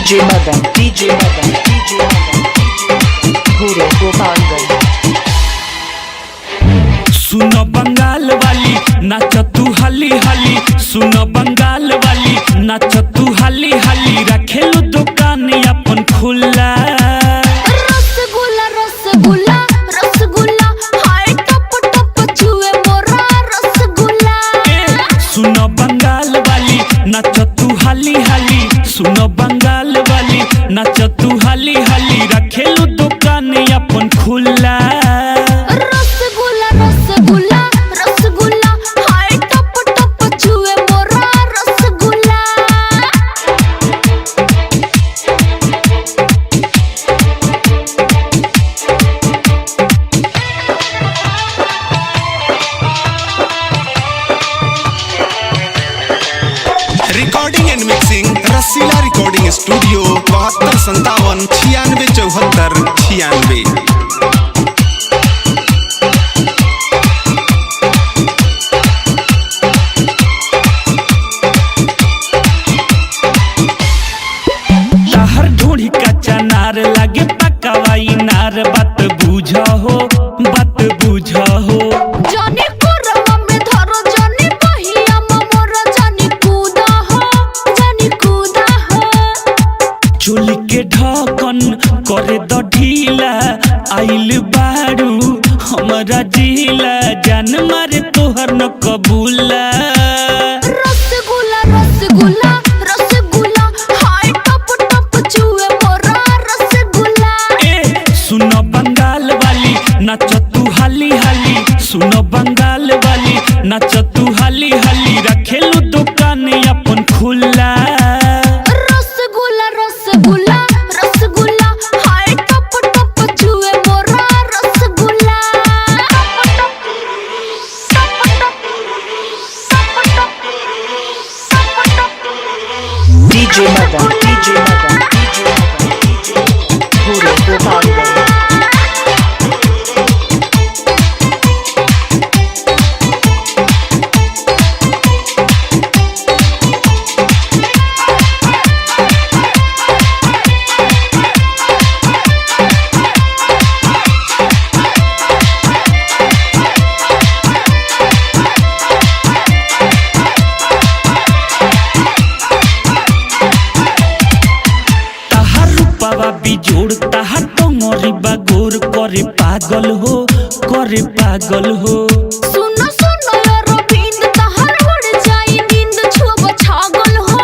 DJ Madan, Guru Gopalganj। सुनो बंगाल वाली नाच तू हाली हाली, सुनो बंगाल वाली नाच तू हाली हाली, रखेलू दुकान अपन खुला। रसगुल्ला रसगुल्ला रसगुल्ला हाय टप टप छुए मोरा रसगुल्ला। सुनो बंगाल वाली नाच तू हाली हाली, सुनो बंगाल वाली नाच तू हाली हाली, रखेलू दुकान अपन खुला। रसगुल्ला रसगुल्ला रसगुल्ला हाय टप टप छुए मोरा rasgulla. Recording and mixing Rasila recording studio 72 57 96 74 96। हर ढूंढी कच्चा नार लगे पकावाई नार, बात बुझा हो बात बुझा हो। जानी कोरवा में धरो जानी बहिया मोरा जानी कूदा हो। चोली के ढकन करे द ढीला, आइल बारू हमारा जिला, जान मारे तोहर न कबूला। रसगुल्ला रसगुल्ला रसगुल्ला हाय टप टप छुए मोरा रसगुल्ला। सुनो बंगाल वाली नाच तू हाली हाली, सुनो बंगाल वाली नाच तू हाली हाली, रखेलू दुकान अपन खुला। रसगुल्ला रसगुल्ला रसगुल्ला हाय टप टप छुए मोरा rasgulla. DJ Madan, Guru Gopalganj। बाबा बिजोड़ ताहा टंगरी बागोर, करे पागल हो करे पागल हो। सुनो सुनो रविंद तहर उड़ जाई नींद, छुब छागल हो।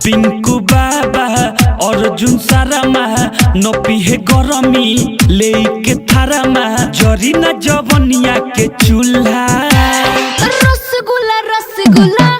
पिंकू बाबा अर्जुन सारामा न पिहे गरमी लेके थारामा, जरी न जवनिया के चूल्हा। रसगुल्ला रसगुल्ला